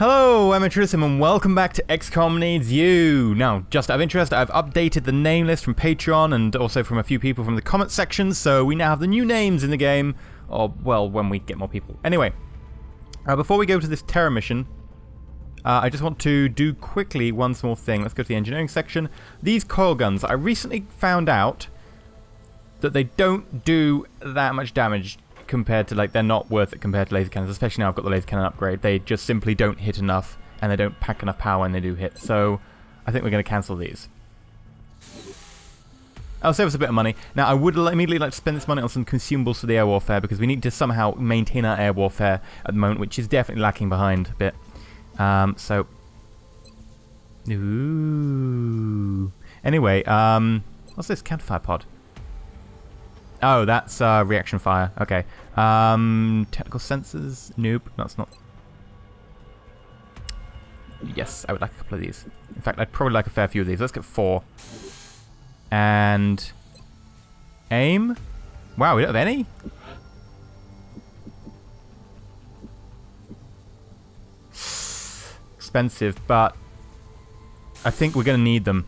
Hello, I'm EnterElysium and welcome back to XCOM Needs You. Now, just out of interest, I've updated the name list from Patreon and also from a few people from the comment section, so we now have the new names in the game, or, well, when we get more people. Anyway, before we go to this terror mission, I just want to do quickly one small thing. Let's go to the engineering section. These coil guns, I recently found out that they don't do that much damage compared to, like, they're not worth it compared to laser cannons, especially now I've got the laser cannon upgrade. They just simply don't hit enough, and they don't pack enough power when they do hit, so I think we're going to cancel these. I'll save us a bit of money. Now, I would immediately like to spend this money on some consumables for the air warfare, because we need to somehow maintain our air warfare at the moment, which is definitely lacking behind a bit. So... Ooh. Anyway, what's this? Counterfire pod. Oh, that's reaction fire. Okay. Technical sensors. Nope, that's not. Yes, I would like a couple of these. In fact, I'd probably like a fair few of these. Let's get 4. And aim. Wow, we don't have any. Expensive, but I think we're going to need them.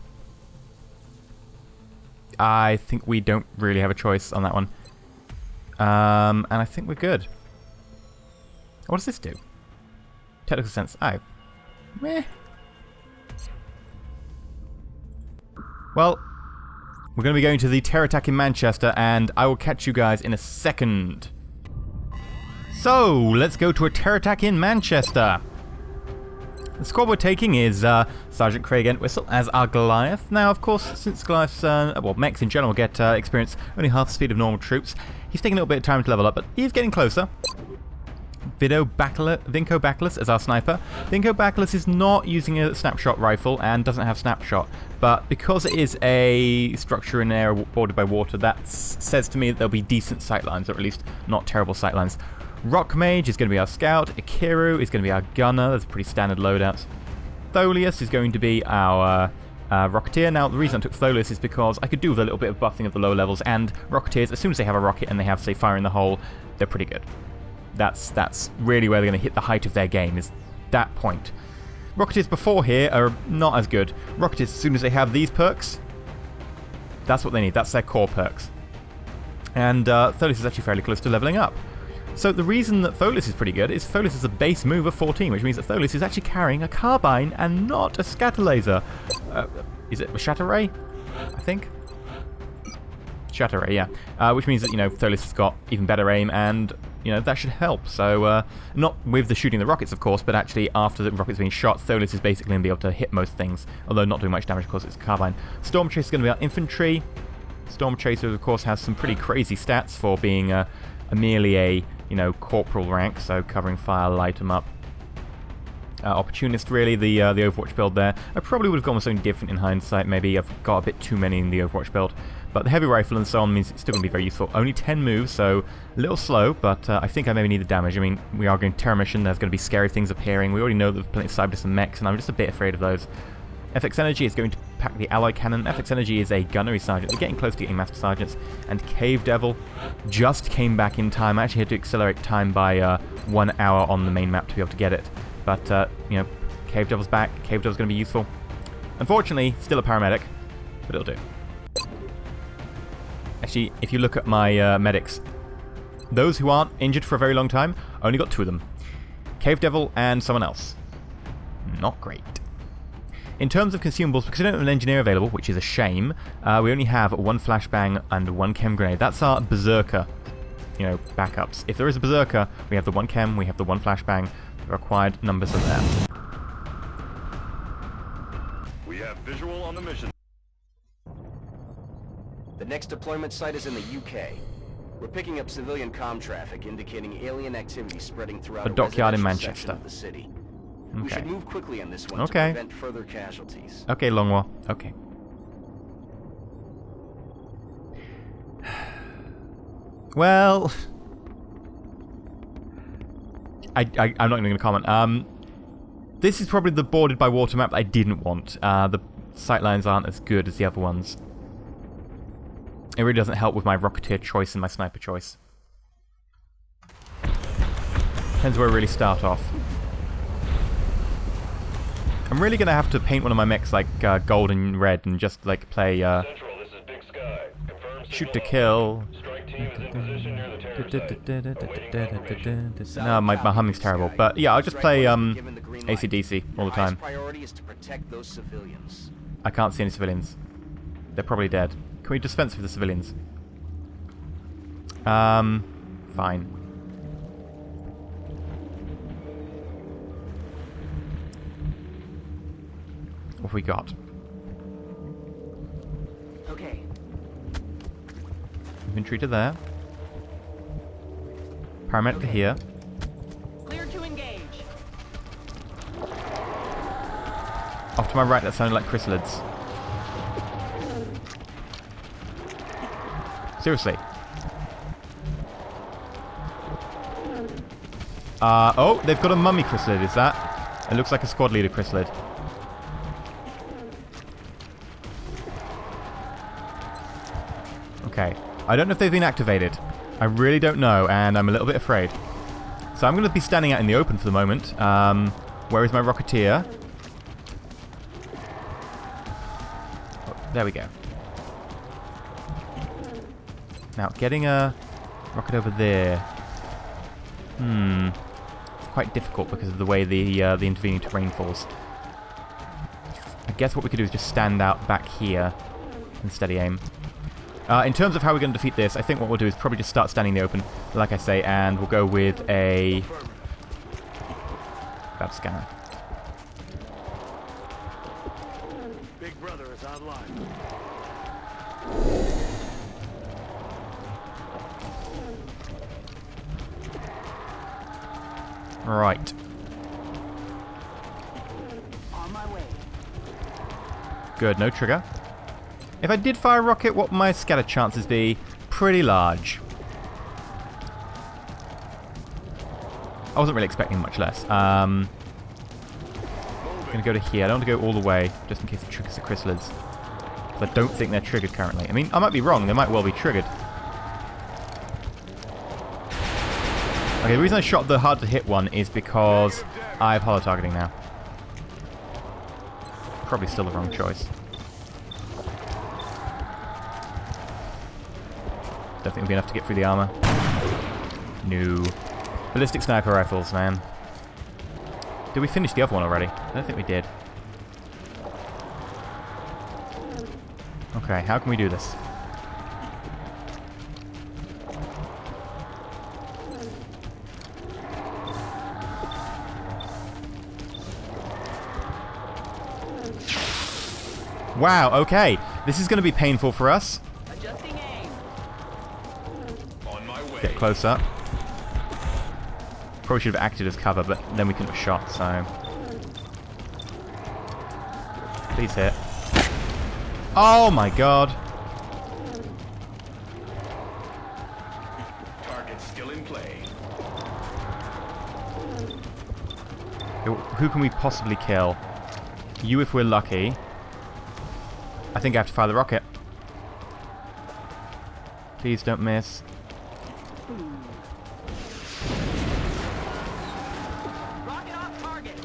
I think we don't really have a choice on that one. And I think we're good. What does this do? Technical sense. Oh. Meh. Well, we're going to be going to the terror attack in Manchester, and I will catch you guys in a second. So, let's go to a terror attack in Manchester. The squad we're taking is Sergeant Craig Entwistle as our Goliath. Now, of course, since Goliath's, well, mechs in general get experience only half the speed of normal troops, he's taking a little bit of time to level up, but he's getting closer. Vinko Bacillus as our sniper. Vinko Bacillus is not using a snapshot rifle and doesn't have snapshot, but because it is a structure in an area bordered by water, that says to me that there'll be decent sightlines, or at least not terrible sightlines. Rock Mage is going to be our scout. Ikiru is going to be our gunner. That's pretty standard loadouts. Tholius is going to be our Rocketeer. Now, the reason I took Tholius is because I could do with a little bit of buffing of the low levels, and Rocketeers, as soon as they have a rocket and they have, say, fire in the hole, they're pretty good. That's really where they're going to hit the height of their game, is that point. Rocketeers before here are not as good. Rocketeers, as soon as they have these perks, that's what they need. That's their core perks. And Tholius is actually fairly close to leveling up. So the reason that Tholius is pretty good is Tholius is a base move of 14, which means that Tholius is actually carrying a carbine and not a scatter laser. Is it a shatter ray? I think. Shatter ray, yeah. Which means that, you know, Tholius has got even better aim, and, you know, that should help. So, not with the shooting the rockets, of course, but actually after the rockets being shot, Tholius is basically going to be able to hit most things, although not doing much damage, of course, it's a carbine. Storm Chaser is going to be our infantry. Storm Chaser, of course, has some pretty crazy stats for being merely a, you know, corporal rank, so covering fire, light them up. Opportunist, really, the Overwatch build there. I probably would have gone with something different in hindsight, maybe. I've got a bit too many in the Overwatch build. But the heavy rifle and so on means it's still going to be very useful. Only 10 moves, so a little slow, but I think I maybe need the damage. I mean, we are going terror mission, there's going to be scary things appearing. We already know there's plenty of Cyberdus and mechs, and I'm just a bit afraid of those. FX Energy is going to pack the ally cannon. FX Energy is a gunnery sergeant. We're getting close to getting master sergeants. And Cave Devil just came back in time. I actually had to accelerate time by 1 hour on the main map to be able to get it. But, you know, Cave Devil's back. Cave Devil's going to be useful. Unfortunately, still a paramedic, but it'll do. Actually, if you look at my medics, those who aren't injured for a very long time, only got 2 of them. Cave Devil and someone else. Not great. In terms of consumables, because we don't have an engineer available, which is a shame, we only have 1 flashbang and 1 chem grenade. That's our berserker, you know, backups. If there is a berserker, we have the 1 chem, we have the 1 flashbang. The required numbers are there. We have visual on the mission. The next deployment site is in the UK. We're picking up civilian comm traffic indicating alien activity spreading throughout a dockyard in residential Manchester. section of the city. Okay. We should move quickly on this one to Okay. prevent further casualties. Okay, Longwall. Okay. Well, I'm not even going to comment. This is probably the bordered by water map that I didn't want. The sightlines aren't as good as the other ones. It really doesn't help with my Rocketeer choice and my Sniper choice. Depends where we really start off. I'm really gonna have to paint one of my mechs like gold and red and just like play Central, this is Big Sky. Confirm shoot to signal. kill. Strike teams in position near the terror site. No, my humming's terrible. But yeah, I'll just play Given the green light. AC/DC all the Your time. highest priority is to protect those civilians. I can't see any civilians. They're probably dead. Can we dispense with the civilians? Fine. What have we got? Okay. Infantry to there. Paramedic to here. Clear to engage. Off to my right, that sounded like chrysalids. Seriously. Oh, they've got a mummy chrysalid, is that? It looks like a squad leader chrysalid. Okay. I don't know if they've been activated. I really don't know, and I'm a little bit afraid. So I'm going to be standing out in the open for the moment. Where is my Rocketeer? Oh, there we go. Now, getting a rocket over there. It's quite difficult because of the way the intervening terrain falls. I guess what we could do is just stand out back here and steady aim. In terms of how we're going to defeat this, I think what we'll do is probably just start standing in the open, like I say, and we'll go with a grab scanner. Big Brother is online. Right. On my way. Good, no trigger. If I did fire a rocket, what would my scatter chances be? Pretty large. I wasn't really expecting much less. I'm going to go to here. I don't want to go all the way, just in case it triggers the chrysalids. But I don't think they're triggered currently. I mean, I might be wrong. They might well be triggered. Okay, the reason I shot the hard-to-hit one is because I have holo targeting now. Probably still the wrong choice. Don't think it'll be enough to get through the armor. No. Ballistic sniper rifles, man. Did we finish the other one already? I don't think we did. Okay, how can we do this? Wow, okay. This is going to be painful for us. Adjusting aim. On my way. Get close up. Probably should have acted as cover, but then we couldn't have shot, so... Please hit. Oh my god. Target still in play. Who can we possibly kill? You if we're lucky. I think I have to fire the rocket. Please don't miss. Rocket off target.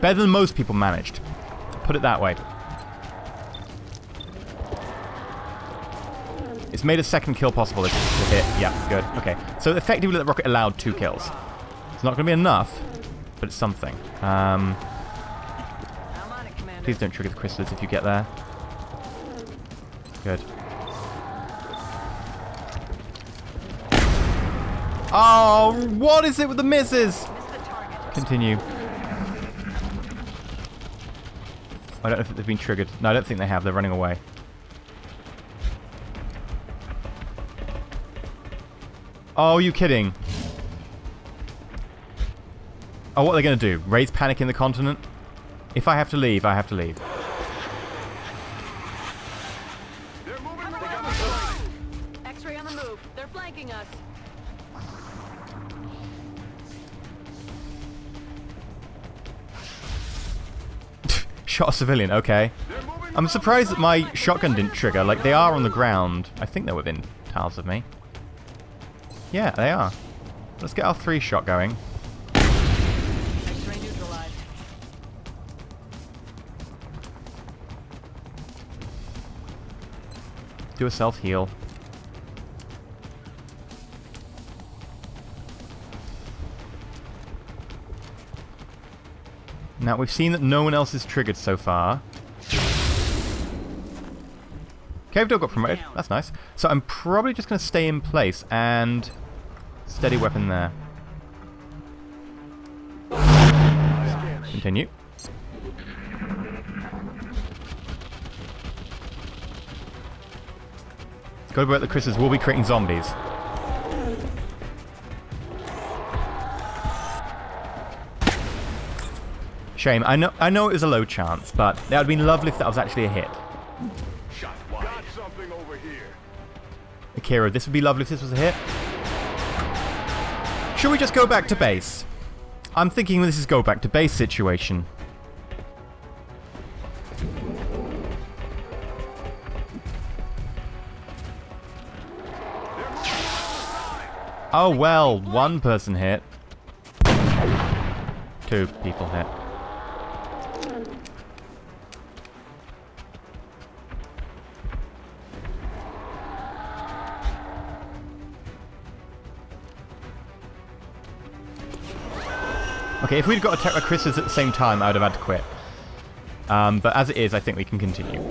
Better than most people managed. Put it that way. It's made a second kill possible to hit. Yeah, good. Okay. So effectively that rocket allowed 2 kills. It's not going to be enough, but it's something. I'm on it, Commander. Please don't trigger the chrysalids if you get there. Good. Oh, what is it with the misses? Miss the target. Continue. I don't know if they've been triggered. No, I don't think they have. They're running away. Oh, are you kidding? Oh, what are they going to do? Raise panic in the continent? If I have to leave, I have to leave. They're moving. Cover They got on me the flanking. move. X-ray on the move. They're flanking us. Shot a civilian, okay. They're moving. I'm surprised that my shotgun didn't trigger. Like, they are on the ground. I think they're within tiles of me. Yeah, they are. Let's get our 3-shot going. X-ray neutralized. do a self-heal. Now, we've seen that no one else is triggered so far. Cave dog got promoted. That's nice. So I'm probably just going to stay in place and steady weapon there. Continue. Gotta be at the chrysalids. We'll be creating zombies. Shame. I know it was a low chance, but that would have been lovely if that was actually a hit. Shot wide. Got something over here. Akira, this would be lovely if this was a hit. Should we just go back to base? I'm thinking this is go back to base situation. Oh well, one person hit. Two people hit. Okay, if we'd got attacked by chrysalids at the same time, I would have had to quit. But as it is, I think we can continue.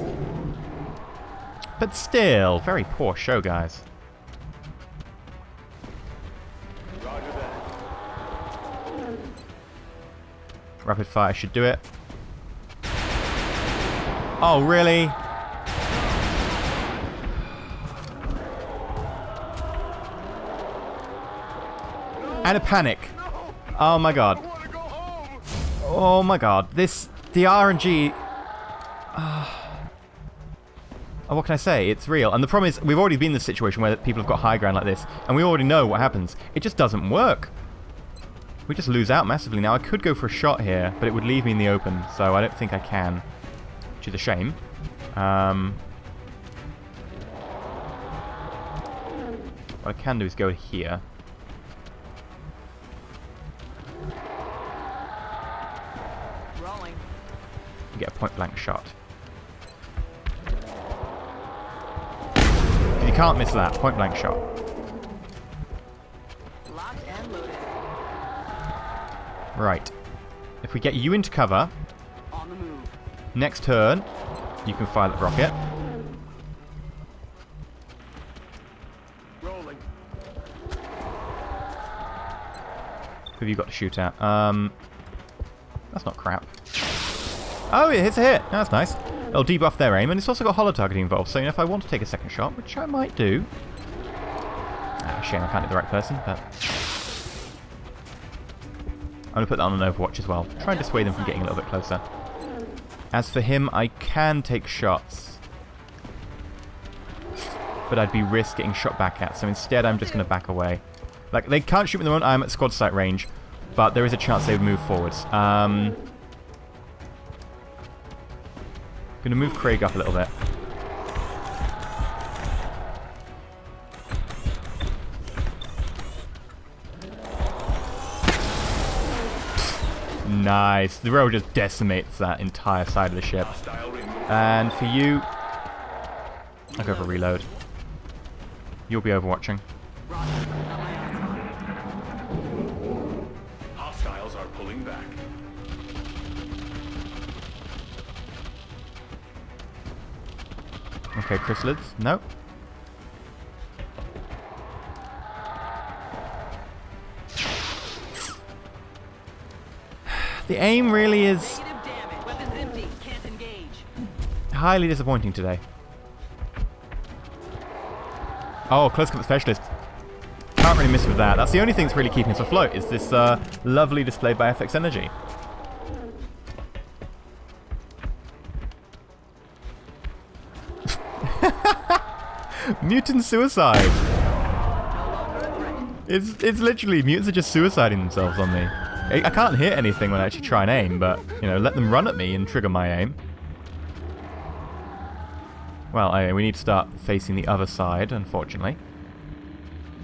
But still, very poor show, guys. Roger that. Rapid fire should do it. Oh, really? And a panic. Oh my god. I want to go home. Oh my god. The RNG... Oh, what can I say? It's real. And the problem is, we've already been in this situation where people have got high ground like this, and we already know what happens. It just doesn't work. We just lose out massively. Now, I could go for a shot here, but it would leave me in the open, so I don't think I can. Which is a shame. What I can do is go here. Rolling. And get a point-blank shot. You can't miss that. Point-blank shot. Locked and loaded. Right. If we get you into cover, On the move. next turn, you can fire that rocket. Rolling. Who have you got to shoot at? That's not crap. Oh, it hits a hit. That's nice. It'll debuff their aim, and it's also got holo targeting involved, so you know, if I want to take a second shot, which I might do. Shame I can't hit the right person, but... I'm going to put that on an Overwatch as well. Try and dissuade them from getting a little bit closer. As for him, I can take shots. But I'd be risk getting shot back at, so instead I'm just going to back away. Like, they can't shoot me in the moment I'm at squad sight range, but there is a chance they would move forwards. Gonna move Craig up a little bit. Nice. The road just decimates that entire side of the ship. And for you, I'll go for reload. You'll be overwatching. Hostiles are pulling back. Okay, chrysalids. No. The aim really is Negative damage. Weapons empty. Can't engage. highly disappointing today. Oh, close combat specialist. Can't really miss with that. That's the only thing that's really keeping us afloat, is this lovely display by FX Energy. Mutant suicide. It's literally, mutants are just suiciding themselves on me. I can't hit anything when I actually try and aim, but, you know, let them run at me and trigger my aim. Well, anyway, we need to start facing the other side, unfortunately.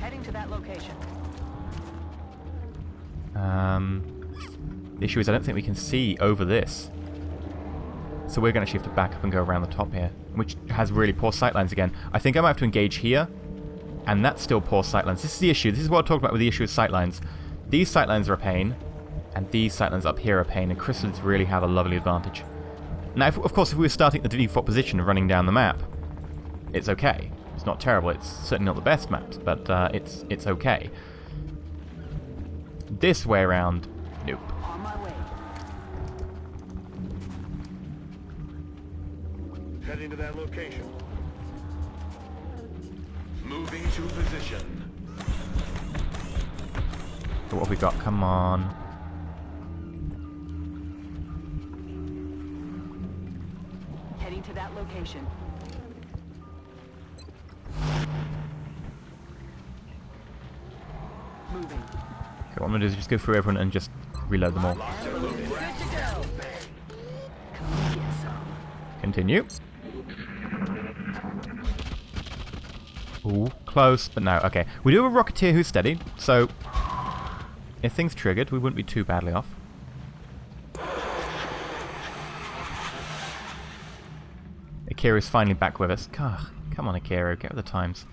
Heading to that location. The issue is I don't think we can see over this. So we're going to shift it back up and go around the top here, which has really poor sightlines again. I think I might have to engage here, and that's still poor sightlines. This is the issue. This is what I talked about with the issue of sightlines. These sightlines are a pain, and these sightlines up here are a pain, and chrysalids really have a lovely advantage. Now, of course, if we were starting at the default position and running down the map, it's okay. It's not terrible. It's certainly not the best maps, but it's okay. This way around, nope. On my way. Heading to that location. Moving to position. So what have we got? Come on. Heading to that location. Moving. Okay, what I'm going to do is just go through everyone and just reload them all. Good to go. Come get some. Continue. Ooh, close, but no. Okay, we do have a Rocketeer who's steady, so if things triggered, we wouldn't be too badly off. Akira's finally back with us. God, come on, Akira, get with the times.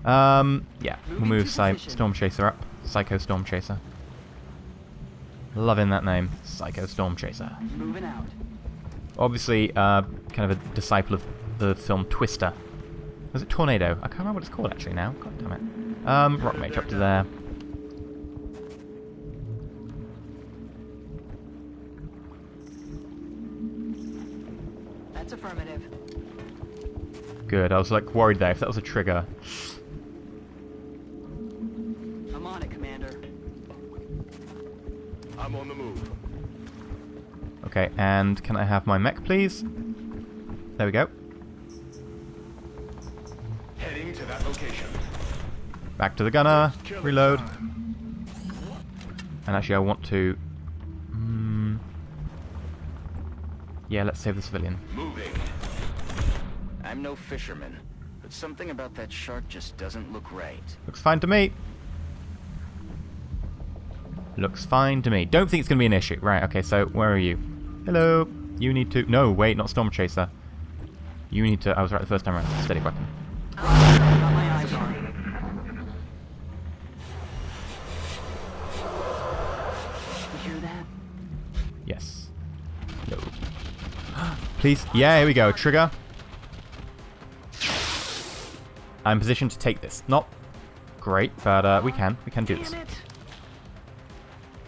Yeah, we'll move Storm Chaser up. Psycho Storm Chaser. Loving that name, Psycho Storm Chaser. Moving out. Obviously, kind of a disciple of the film Twister. Was it Tornado? I can't remember what it's called actually now. God damn it. Rock Mage up to there. That's affirmative. Good. I was like worried there if that was a trigger. I'm on it, Commander. I'm on the move. Okay, and can I have my mech, please? There we go. Heading to that location. Back to the gunner. Kill Reload. time. And actually, I want to. Yeah, let's save the civilian. Moving. I'm no fisherman, but something about that shark just doesn't look right. Looks fine to me. Looks fine to me. Don't think it's going to be an issue. Right, okay, so where are you? Hello. You need to... No, wait, not Storm Chaser. You need to... I was right the first time around. Steady weapon. Got my eyes on it. You hear that? Yes. No. Please. Yeah, here we go. Trigger. I'm positioned to take this. Not great, but we can. We can do this. Damn it.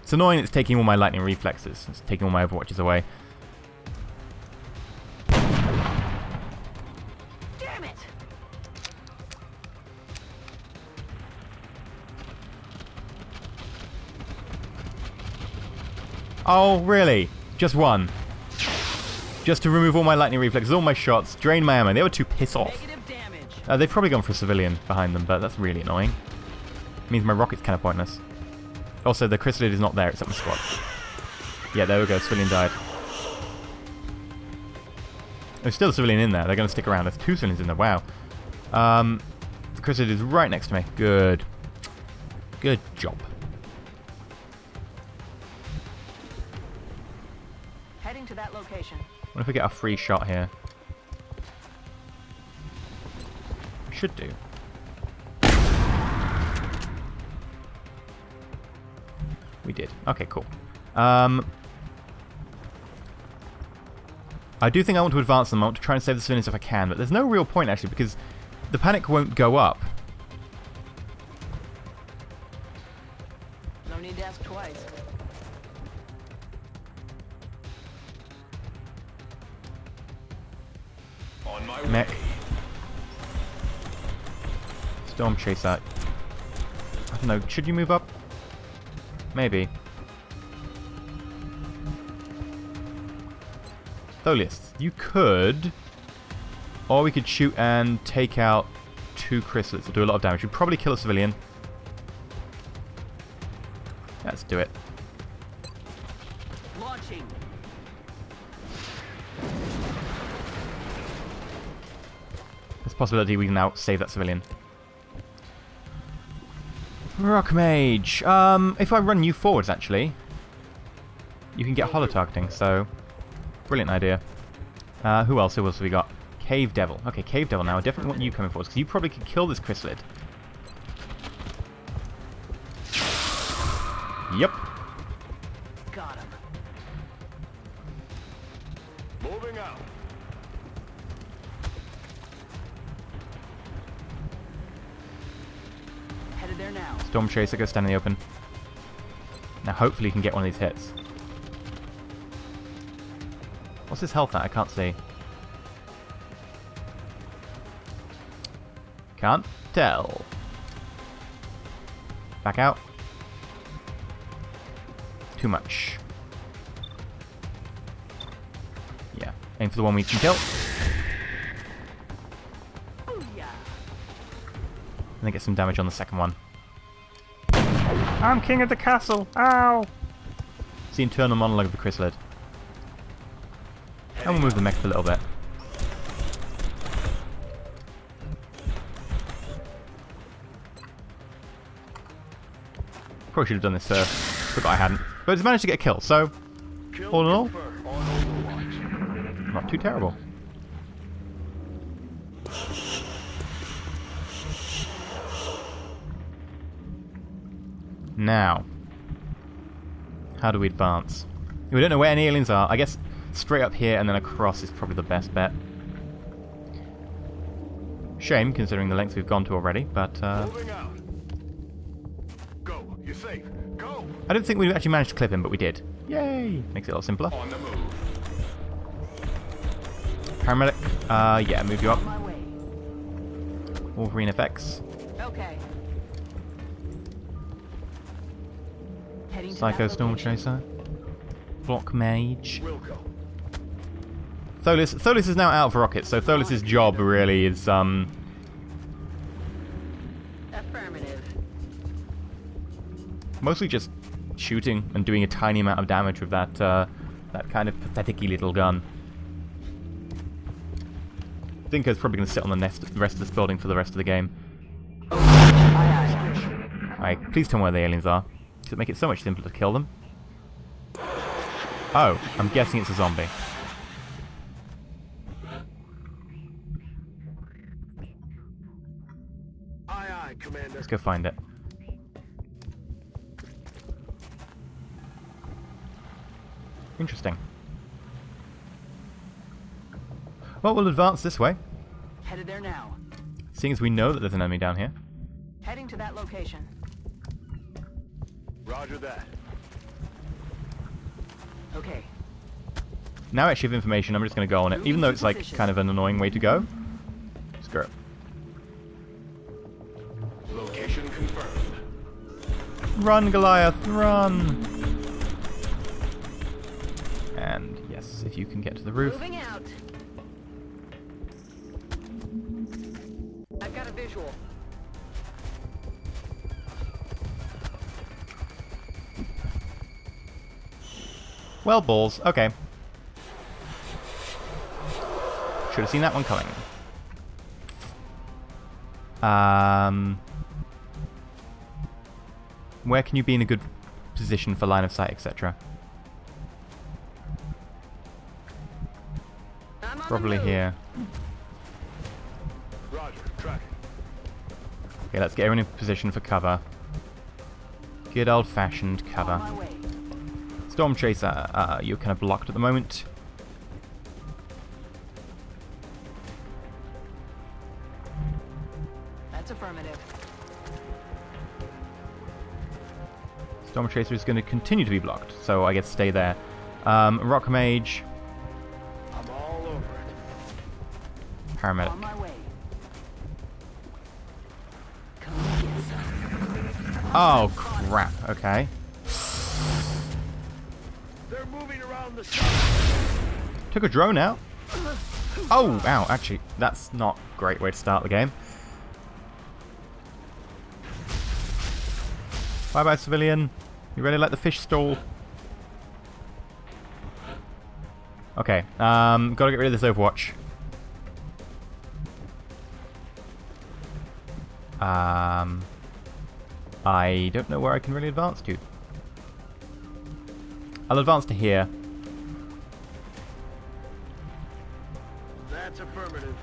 It's annoying it's taking all my lightning reflexes. It's taking all my overwatches away. Damn it. Oh, really? Just one. Just to remove all my lightning reflexes, all my shots, drain my ammo. They were too piss off. Negative damage. They've probably gone for a civilian behind them, but that's really annoying. Means my rocket's kind of pointless. Also, the chrysalid is not there except the squad. Yeah, there we go. Civilian died. There's still a civilian in there. They're going to stick around. There's two civilians in there. Wow. The chrysalid is right next to me. Good. Good job. Heading to that location. What if we get a free shot here? Should do. We did. Okay, cool. I do think I want to advance them. I want to try and save the civilians if I can, but there's no real point actually because the panic won't go up. No need to ask twice. On my Mech. way. Storm Chaser. I don't know. Should you move up? Maybe. Tholius, you could... Or we could shoot and take out two chrysalids. It'll do a lot of damage. You'd probably kill a civilian. Let's do it. Launching. There's a possibility we can now save that civilian. Rock Mage. If I run you forwards, actually, you can get holo targeting, so brilliant idea. Who else have we got? Cave Devil. Okay, Cave Devil now. I definitely want you coming forward, because you probably could kill this chrysalid. Yep. Got him. Moving out. Headed there now. Storm Chaser, go stand in the open. Now hopefully you can get one of these hits. What's his health at? I can't see. Can't tell. Back out. Too much. Yeah. Aim for the one we can kill. Booyah. And then get some damage on the second one. I'm king of the castle! Ow! It's the internal monologue of the chrysalid. And we'll move the mech a little bit. Probably should have done this first. Forgot I hadn't. But it's managed to get a kill, so Kill all in all, confirmed on Overwatch. not too terrible. Now, how do we advance? We don't know where any aliens are. I guess straight up here and then across is probably the best bet. Shame, considering the lengths we've gone to already, but Moving out. Go. You're safe. Go. I don't think we actually managed to clip him, but we did. Yay! Makes it a lot simpler. On the move. Paramedic, yeah, move you up. On my way. Wolverine FX. Okay. Heading to Psycho that Storm location. Chaser. Block Mage. We'll go. Tholis is now out of rockets, so Tholis' job really is, Affirmative. mostly just shooting and doing a tiny amount of damage with that, that kind of pathetic-y little gun. Thinker's probably going to sit on the rest of this building for the rest of the game. Alright, please tell me where the aliens are. Does it make it so much simpler to kill them? Oh, I'm guessing it's a zombie. Aye, aye, Commander. Let's go find it. Interesting. Well, we'll advance this way, Headed there now. seeing as we know that there's an enemy down here. Heading to that location. Roger that. Okay. Now I actually have information, I'm just going to go on it, even though it's like kind of an annoying way to go. Screw it. Location confirmed. Run, Goliath, run! And yes, if you can get to the roof. Moving out. I've got a visual. Well, balls. Okay. Should have seen that one coming. Where can you be in a good position for line of sight, etc.? I'm on the Probably move. here. Roger. Tracking. Okay, let's get everyone in position for cover. Good old-fashioned cover. On my way. Storm Chaser, you're kind of blocked at the moment. That's affirmative. Storm Chaser is going to continue to be blocked, so I guess stay there. Rock Mage, I'm all over it. Paramedic. On my way. Come get some. Oh, crap. Okay. They're moving around the side. Took a drone out. Oh, ow. Actually, that's not a great way to start the game. Bye-bye, civilian. You ready to let the fish stall? Okay. Gotta get rid of this Overwatch. I don't know where I can really advance to. I'll advance to here. That's affirmative.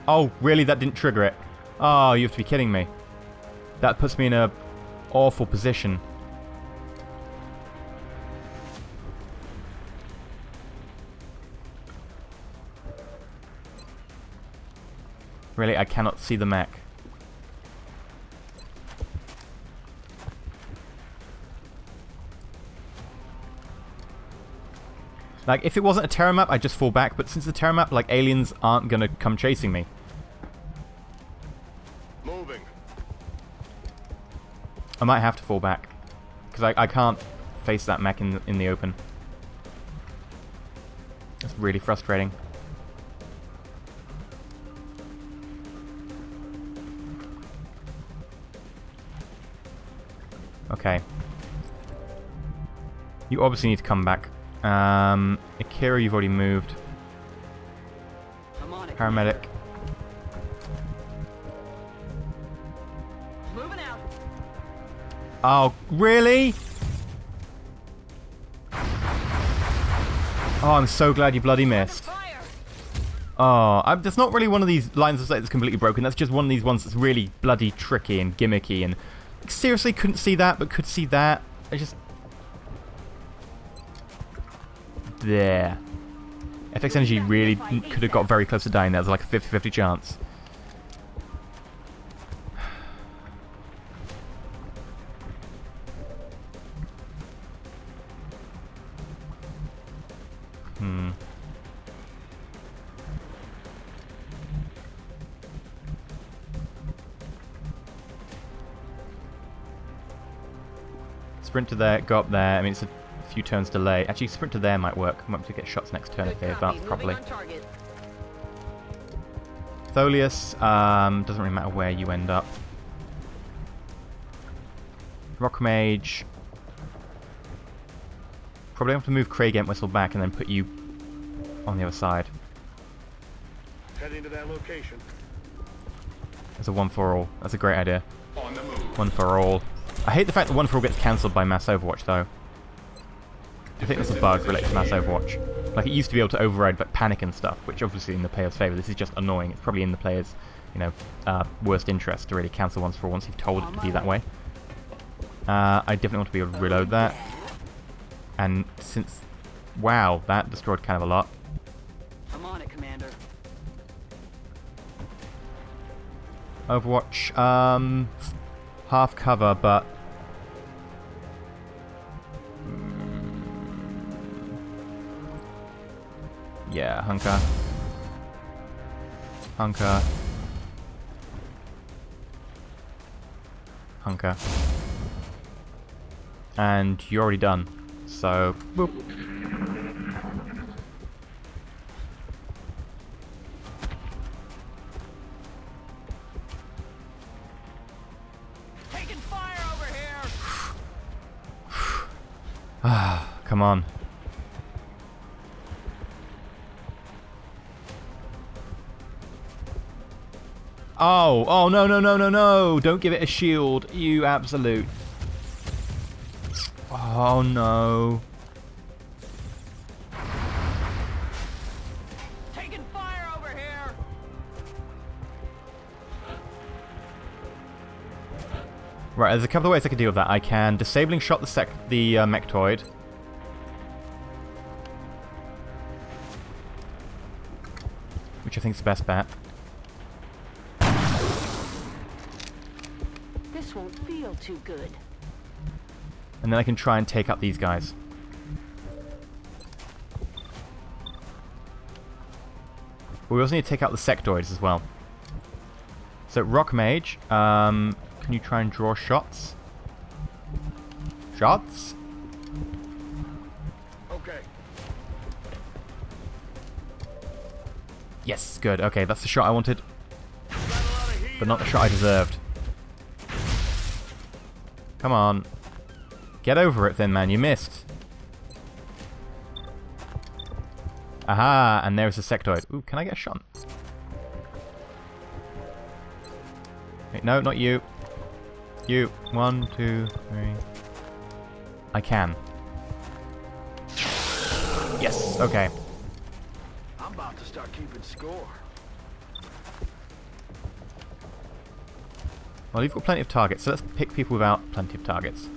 Oh, really? That didn't trigger it? Oh, you have to be kidding me. That puts me in a awful position. Really? I cannot see the mech. Like, if it wasn't a terror map, I'd just fall back, but since it's a terror map, like, aliens aren't gonna come chasing me. Moving. I might have to fall back, because I can't face that mech in the open. That's really frustrating. Okay. You obviously need to come back. Akira, you've already moved. I'm on it. Paramedic. Moving out. Oh, really? Oh, I'm so glad you bloody missed. Fire. Oh, that's not really one of these lines of sight that's completely broken. That's just one of these ones that's really bloody tricky and gimmicky. And seriously, couldn't see that, but could see that. I just... There. FX Energy really could have got very close to dying there. There's like a 50-50 chance. Sprint to there, go up there. I mean, it's a few turns delay. Actually, sprint to there might work. Might be able to get shots next turn if they advance properly. Tholius, doesn't really matter where you end up. Rock Mage. Probably have to move Craig Whistle back and then put you on the other side. Heading to that location. As a one for all. That's a great idea. On the move. One for all. I hate the fact that one for all gets cancelled by Mass Overwatch though. I think that's a bug related to Mass Overwatch. Like, it used to be able to override like panic and stuff, which obviously in the player's favour. This is just annoying. It's probably in the player's, you know, worst interest to really cancel once for all once you've told it to be that way. I definitely want to be able to reload that. And since... Wow, that destroyed kind of a lot. I'm on it, Commander. Overwatch, half cover, but... Yeah, hunker. Hunker. Hunker. And you're already done. So, boop. Taking fire over here. Ah, come on. Oh, no, no, no, no, no. Don't give it a shield, you absolute. Oh, no. Taking fire over here. Right, there's a couple of ways I can deal with that. I can disabling shot the mechtoid. Which I think is the best bet. This won't feel too good. And then I can try and take out these guys. But we also need to take out the sectoids as well. So, Rock Mage, can you try and draw shots? Shots? Okay. Yes, good. Okay, that's the shot I wanted. But not the shot I deserved. Come on. Get over it then, man. You missed. Aha, and there's a sectoid. Ooh, can I get a shot? Wait, no, not you. You. 1, 2, 3. I can. Yes, okay. I'm about to start keeping score. Well, you've got plenty of targets, so let's pick people without plenty of targets.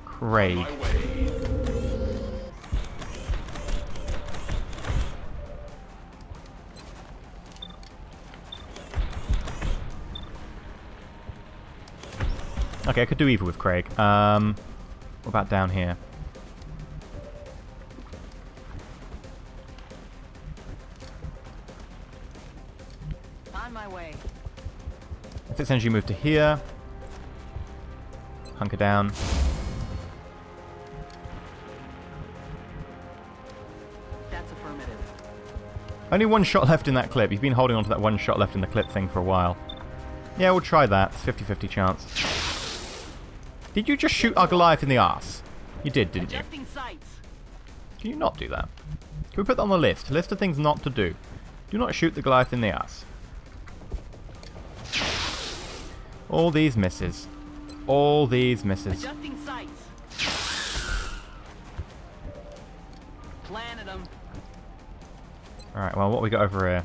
Craig. My way. Okay, I could do either with Craig. What about down here? On my way. If it's energy move to here. Hunker down. That's affirmative. Only one shot left in that clip. You've been holding on to that one shot left in the clip thing for a while. Yeah, we'll try that. It's 50-50 chance. Did you just shoot our Goliath in the arse? You did, didn't you? Adjusting sights. Can you not do that? Can we put that on the list? List of things not to do. Do not shoot the Goliath in the arse. All these misses. All these misses. Adjusting sights. Planted them. Alright, well, what we got over here?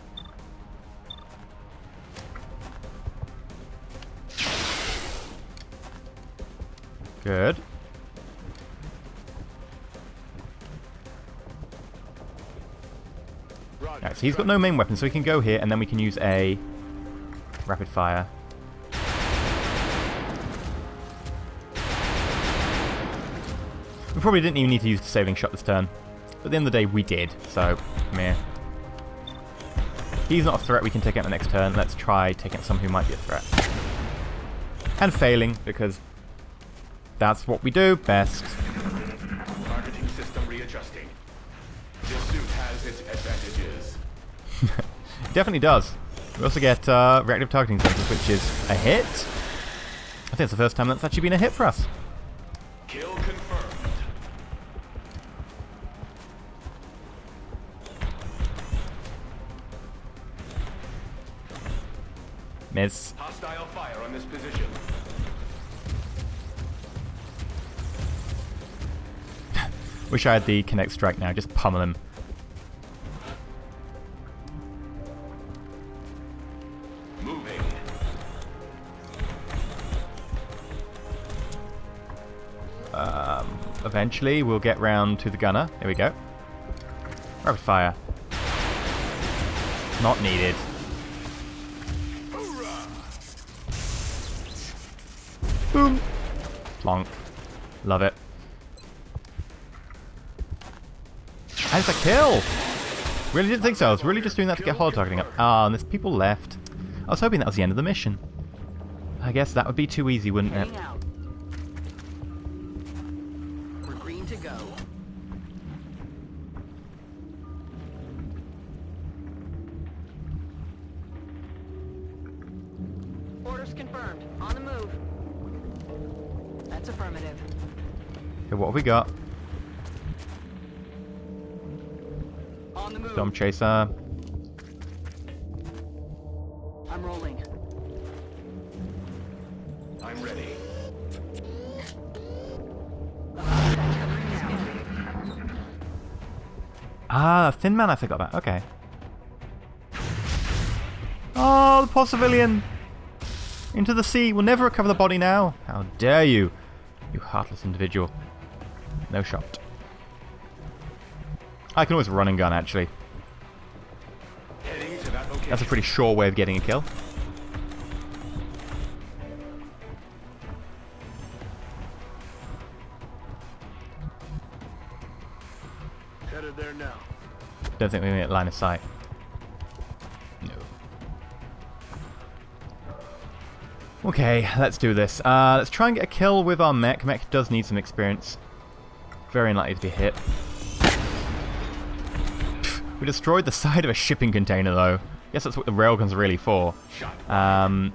Good. Alright, so he's got no main weapon, so we can go here, and then we can use a rapid fire. We probably didn't even need to use the saving shot this turn. But at the end of the day, we did, so meh. He's not a threat we can take out the next turn. Let's try taking out someone who might be a threat. And failing, because that's what we do best. Targeting system readjusting. This suit has its advantages. It definitely does. We also get reactive targeting sensors, which is a hit. I think it's the first time that's actually been a hit for us. Kill confirmed. Miss. Hostile fire on this position. Wish I had the Kinetic Strike now. Just pummel him. Moving. Eventually, we'll get round to the gunner. There we go. Rapid fire. Not needed. Boom. Plonk. Love it. And it's a kill! Really didn't think so. I was really just doing that to get holo targeting up. Ah, and there's people left. I was hoping that was the end of the mission. I guess that would be too easy, wouldn't it? Heading out. We're green to go. Orders confirmed. On the move. That's affirmative. Okay, what have we got? On the move. Storm Chaser. I'm rolling. I'm ready. Ah, Thin Man I forgot about. Okay. Oh, the poor civilian! Into the sea. We'll never recover the body now. How dare you, you heartless individual. No shot. I can always run and gun, actually. Heading to that location. That's a pretty sure way of getting a kill. Headed there now. Don't think we're going to get line of sight. No. Okay, let's do this. Let's try and get a kill with our mech. Mech does need some experience. Very unlikely to be hit. We destroyed the side of a shipping container, though. Guess that's what the railguns are really for. Well,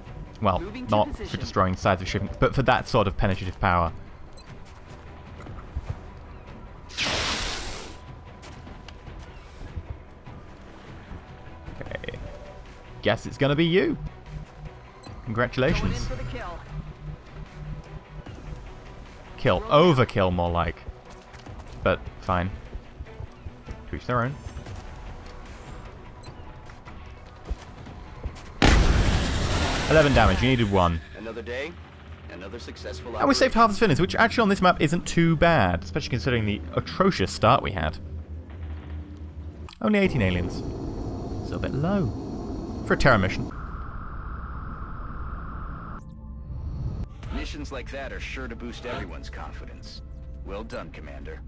not for destroying the sides of shipping, but for that sort of penetrative power. Okay. Guess it's gonna be you. Going in Congratulations. for the kill. Kill. Overkill, more like. But, fine. To each their own. $11 damage, you needed 1. Another day, another successful And we saved half the civilians, which actually on this map isn't too bad, especially considering the atrocious start we had. Only 18 aliens. Still a bit low. For a Terra mission. Missions like that are sure to boost everyone's confidence. Well done, Commander.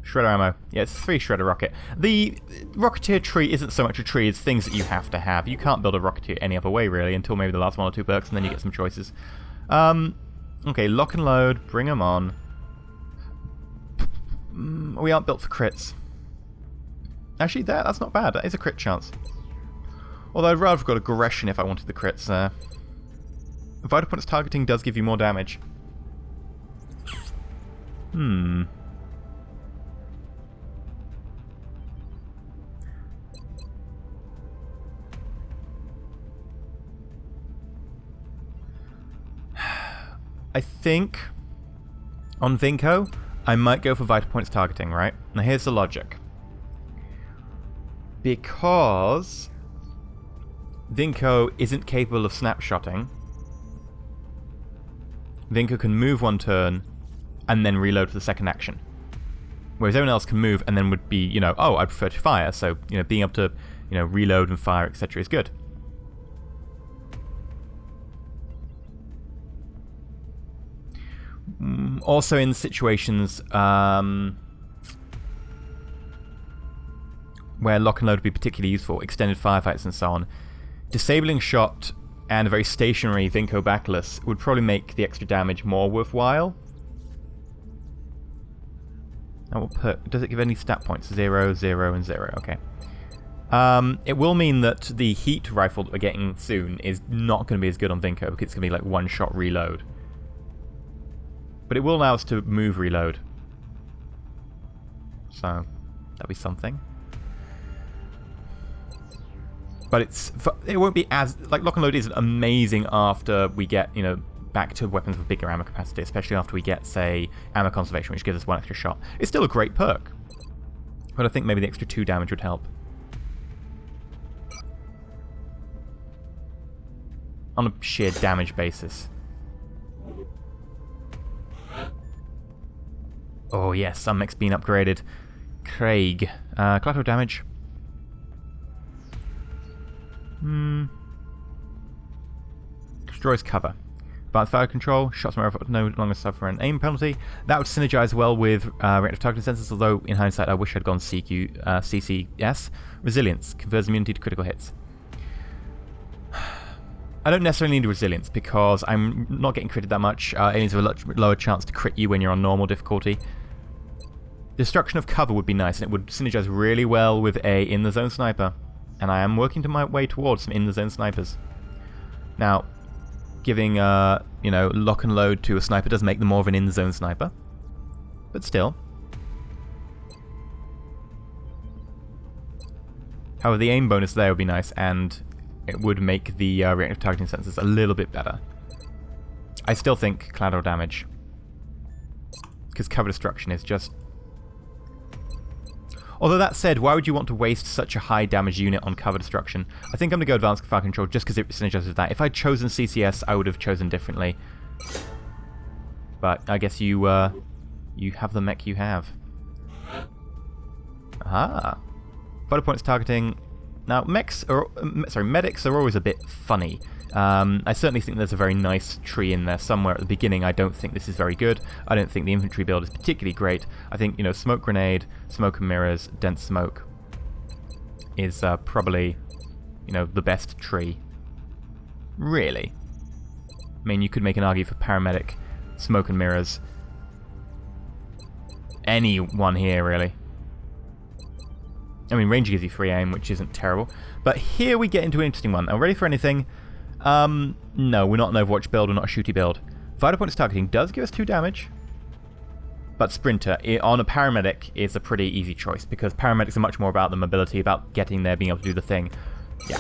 Shredder ammo. Yeah, it's a 3 shredder rocket. The Rocketeer tree isn't so much a tree, it's things that you have to have. You can't build a Rocketeer any other way, really, until maybe the last 1 or 2 perks, and then you get some choices. Okay, lock and load, bring them on. We aren't built for crits. Actually, that's not bad. That is a crit chance. Although I'd rather have got aggression if I wanted the crits there. Vital points targeting does give you more damage. I think on Vinco, I might go for vital points targeting, right? Now here's the logic. Because Vinco isn't capable of snapshotting, Vinco can move 1 turn and then reload for the second action. Whereas everyone else can move and then would be, you know, oh, I prefer to fire, so, you know, being able to, you know, reload and fire, etc. is good. Also in situations where lock and load would be particularly useful, extended firefights and so on, disabling shot and a very stationary Vinco backless would probably make the extra damage more worthwhile. Now what perk? Does it give any stat points? 0, 0, and 0. Okay. It will mean that the heat rifle that we're getting soon is not going to be as good on Vinco because it's going to be like 1-shot reload. But it will allow us to move reload. So, that'll be something. But it won't be as... Like, lock and load isn't amazing after we get, you know, back to weapons with bigger ammo capacity, especially after we get, say, ammo conservation, which gives us 1 extra shot. It's still a great perk. But I think maybe the extra 2 damage would help. On a sheer damage basis. Oh yes, some mech's been upgraded. Craig. Collateral damage. Destroys cover. Advanced fire control. Shots no longer suffer an aim penalty. That would synergize well with reactive targeting sensors, although in hindsight I wish I'd gone CCS. Resilience. Confers immunity to critical hits. I don't necessarily need resilience because I'm not getting critted that much. Aliens have a much lower chance to crit you when you're on normal difficulty. Destruction of cover would be nice, and it would synergize really well with a in-the-zone sniper. And I am working my way towards some in-the-zone snipers. Now, giving you know, lock and load to a sniper does make them more of an in-the-zone sniper. But still. However, the aim bonus there would be nice, and it would make the reactive targeting sensors a little bit better. I still think collateral damage. Because cover destruction is just... Although that said, why would you want to waste such a high damage unit on cover destruction? I think I'm going to go advanced fire control just because it synergizes with that. If I'd chosen CCS, I would have chosen differently. But I guess you have the mech you have. Aha. Vital points targeting. Now, medics are always a bit funny. I certainly think there's a very nice tree in there somewhere at the beginning. I don't think this is very good. I don't think the infantry build is particularly great. I think, you know, smoke grenade, smoke and mirrors, dense smoke is probably, you know, the best tree. Really. I mean, you could make an argument for paramedic, smoke and mirrors. Anyone here, really. I mean, Ranger gives you free aim, which isn't terrible. But here we get into an interesting one. Are we ready for anything? No, we're not an Overwatch build, we're not a shooty build. Vital points targeting does give us 2 damage. But Sprinter, on a paramedic, is a pretty easy choice, because paramedics are much more about the mobility, about getting there, being able to do the thing. Yeah.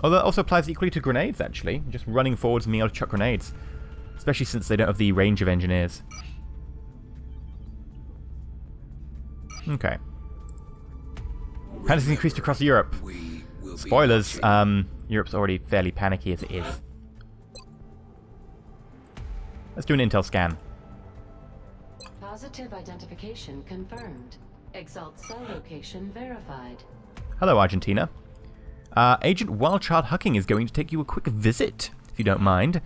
Although that also applies equally to grenades, actually. Just running forwards and being able to chuck grenades. Especially since they don't have the range of engineers. Okay. Panic has increased across Europe. Spoilers, Europe's already fairly panicky as it is. Let's do an intel scan. Positive identification confirmed. Exalt cell location verified. Hello, Argentina. Agent Wildchild Hucking is going to take you a quick visit, if you don't mind.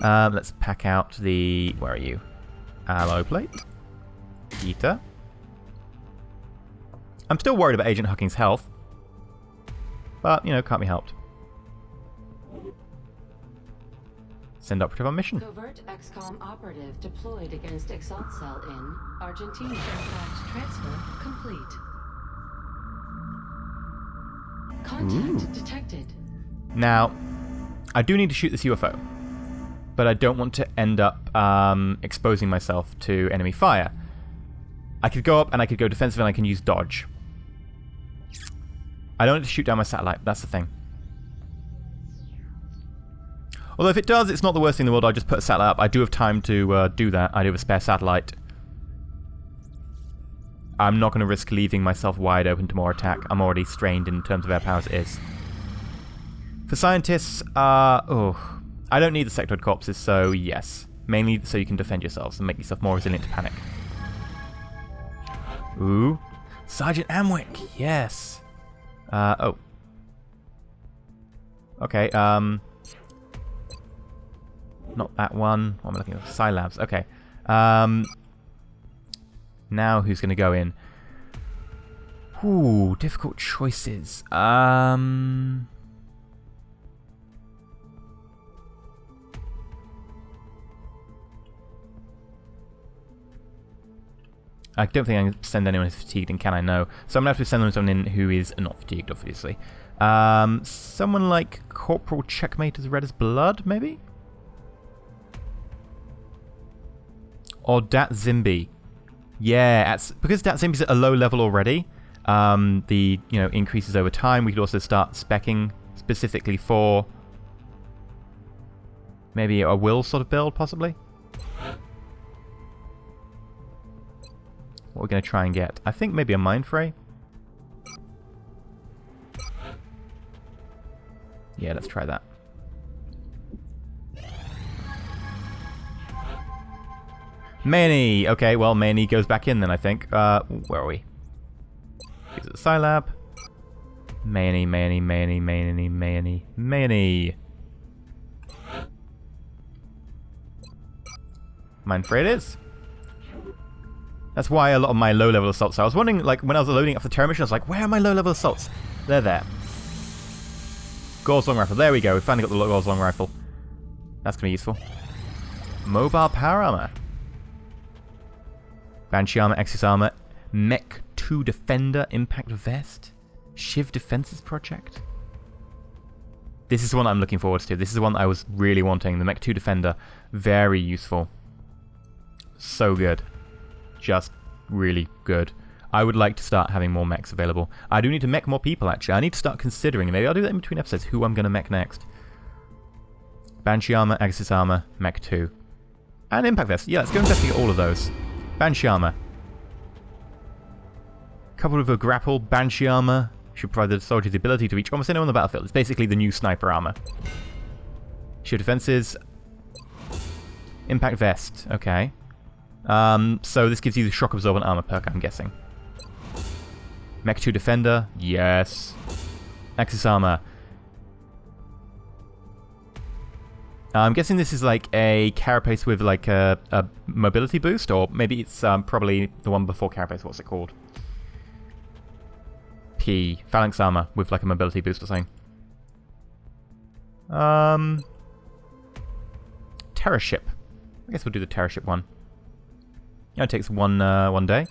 Let's pack out the... Where are you? Alloy plate. Heater. I'm still worried about Agent Hucking's health. But, you know, can't be helped. Send operative on mission. Covert XCOM operative deployed against Exalt Cell in Argentina. Aircraft transfer complete. Contact detected. Now, I do need to shoot this UFO. But I don't want to end up exposing myself to enemy fire. I could go up and I could go defensive and I can use dodge. I don't need to shoot down my satellite, that's the thing. Although if it does, it's not the worst thing in the world, I'll just put a satellite up. I do have time to do that. I do have a spare satellite. I'm not going to risk leaving myself wide open to more attack. I'm already strained in terms of air power as it is. For scientists, I don't need the sectoid corpses, so yes. Mainly so you can defend yourselves and make yourself more resilient to panic. Ooh. Sergeant Amwick, yes. Okay, not that one. What am I looking at? Scilabs, okay. Now who's going to go in? Ooh, difficult choices. I don't think I can send anyone who's fatigued, and can I? No. So I'm going to have to send someone in who is not fatigued, obviously. Someone like Corporal Checkmate as red as blood, maybe? Or Dat Zimby. Yeah, because Dat Zimby's at a low level already, the increases over time. We could also start speccing specifically for maybe a will sort of build, possibly. What we're going to try and get. I think maybe a Mind Fray. Yeah, let's try that. Manny! Okay, well, Manny goes back in then, I think. Where are we? Is it Scilab? Manny. Mind Fray it is. That's why a lot of my low-level assaults. I was wondering, like, when I was loading up the Terror mission, I was like, where are my low-level assaults? They're there. Gauss long rifle. There we go. We finally got the Gauss long rifle. That's going to be useful. Mobile power armor. Banshee armor, Exis armor, Mech 2 Defender, Impact Vest, Shiv Defenses Project. This is the one I'm looking forward to. This is the one I was really wanting. The Mech 2 Defender. Very useful. So good. Just really good. I would like to start having more mechs available. I do need to mech more people, actually. I need to start considering, maybe I'll do that in between episodes, who I'm going to mech next. Banshee armor, Exis armor, Mech 2. And Impact Vest. Yeah, let's go investigate all of those. Banshee armor. Coupled with a grapple, Banshee armor should provide the soldier the ability to reach almost anyone on the battlefield. It's basically the new sniper armor. Shield defenses. Impact Vest. Okay. So this gives you the shock absorbent armor perk, I'm guessing. Mech 2 Defender. Yes. Exis armor. I'm guessing this is like a carapace with like a mobility boost, or maybe it's probably the one before carapace. What's it called? P. Phalanx armor with like a mobility boost or something. Terror ship. I guess we'll do the Terror ship one. Yeah, it takes one day.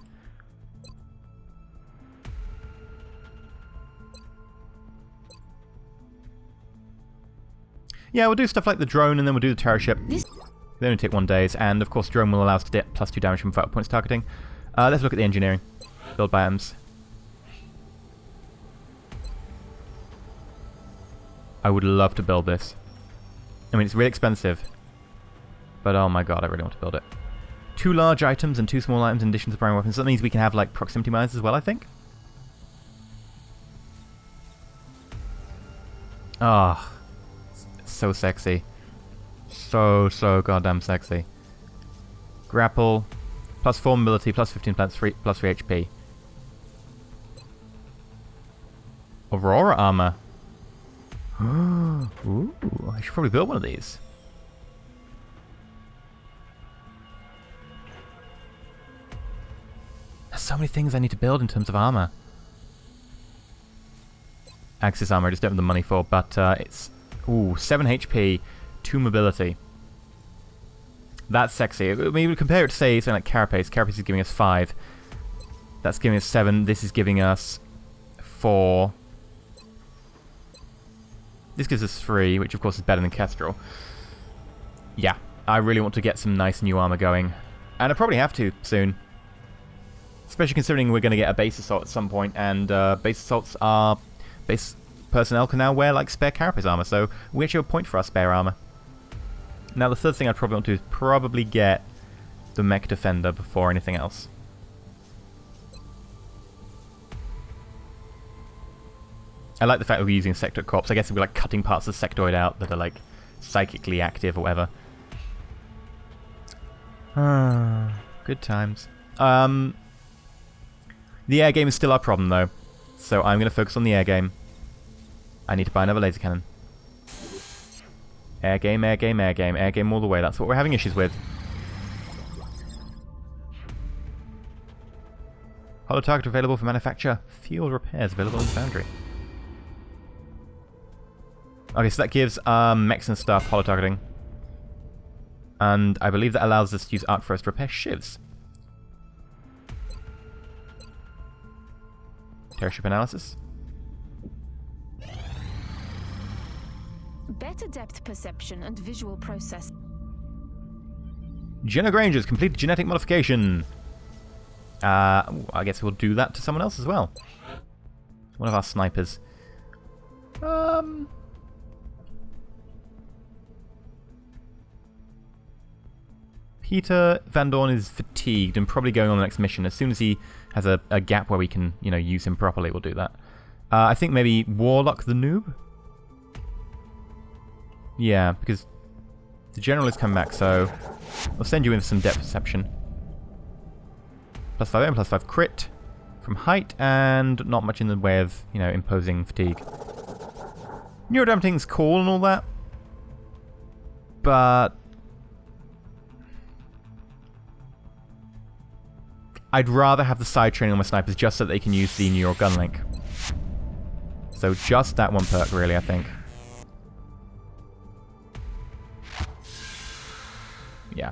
Yeah, we'll do stuff like the drone, and then we'll do the Terror ship. They only take 1 day, and of course drone will allow us to get +2 damage from vital points targeting. Let's look at the engineering. Build by items. I would love to build this. I mean, it's really expensive. But oh my god, I really want to build it. 2 large items and 2 small items in addition to primary weapons. That means we can have, like, proximity mines as well, I think. Ah, so sexy. So goddamn sexy. Grapple, plus 4 mobility, plus 15 plus 3 HP. Aurora armor. Ooh, I should probably build one of these. There's so many things I need to build in terms of armor. Axis armor I just don't have the money for, but it's... Ooh, 7 HP, 2 mobility. That's sexy. I mean, we compare it to, say, something like Carapace. Carapace is giving us 5. That's giving us 7. This is giving us 4. This gives us 3, which of course is better than Kestrel. Yeah, I really want to get some nice new armor going. And I probably have to soon. Especially considering we're going to get a base assault at some point, and base assaults are... Base personnel can now wear, like, spare Carapace armor, so we actually have a point for our spare armor. Now, the third thing I'd probably want to do is probably get the Mech Defender before anything else. I like the fact that we're using Sectoid Corps. I guess we're, like, cutting parts of the sectoid out that are, like, psychically active or whatever. Good times. The air game is still our problem, though. So I'm going to focus on the air game. I need to buy another laser cannon. Air game, air game, air game. Air game all the way. That's what we're having issues with. Holo target available for manufacture. Field repairs available in Foundry. Okay, so that gives mechs and stuff holo targeting. And I believe that allows us to use Arc Forest to repair shivs. Terrorship analysis. Better depth perception and visual process. Genogranger's completed genetic modification. I guess we'll do that to someone else as well. One of our snipers. Peter Van Dorn is fatigued and probably going on the next mission. As soon as he has a gap where we can, you know, use him properly, we'll do that. I think maybe Warlock the Noob? Yeah, because the General is coming back, so we'll send you in for some depth perception. +5 and +5 crit from height, and not much in the way of, you know, imposing fatigue. Neurodamping's cool and all that, but I'd rather have the side training on my snipers just so that they can use the neural gun link. So just that one perk, really, I think. Yeah.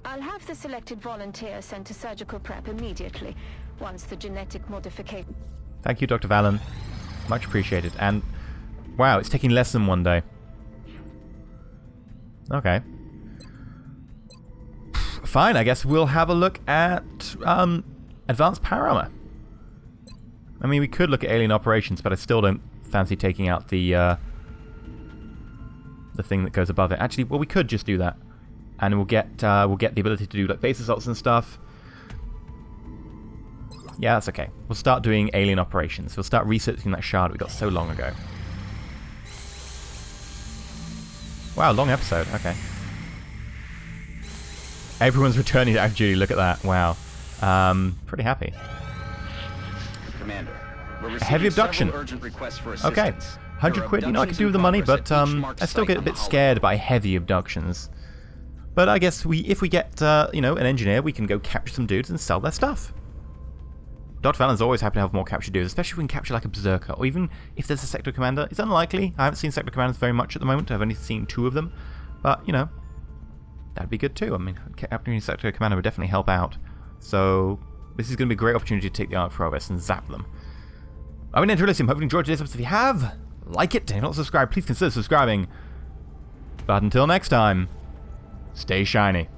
I'll have the selected volunteer sent to surgical prep immediately, once the genetic modification... Thank you, Dr. Valen. Much appreciated. And, wow, it's taking less than 1 day. Okay. Fine, I guess we'll have a look at advanced power armor. I mean, we could look at alien operations, but I still don't fancy taking out the thing that goes above it. Actually, well, we could just do that, and we'll get the ability to do like base assaults and stuff. Yeah, that's okay. We'll start doing alien operations. We'll start researching that shard we got so long ago. Wow, long episode. Okay. Everyone's returning to active duty. Look at that. Wow. Pretty happy. Commander, we're Heavy abduction. several urgent requests for Okay. assistance. 100 quid. You know, I could do with the money, but I still get a bit scared by heavy abductions. But I guess if we get, you know, an engineer, we can go capture some dudes and sell their stuff. Dr. Valen's always happy to have more captured dudes, especially if we can capture like a berserker, or even if there's a sector commander. It's unlikely. I haven't seen sector commanders very much at the moment. I've only seen 2 of them. But, you know, that'd be good too. I mean, capturing a sector commander would definitely help out. So, this is going to be a great opportunity to take the Arc Forest and zap them. I've been EnterElysium. Hopefully you enjoyed today's episode. If you have, like it. And if you're not subscribed, please consider subscribing. But until next time, stay shiny.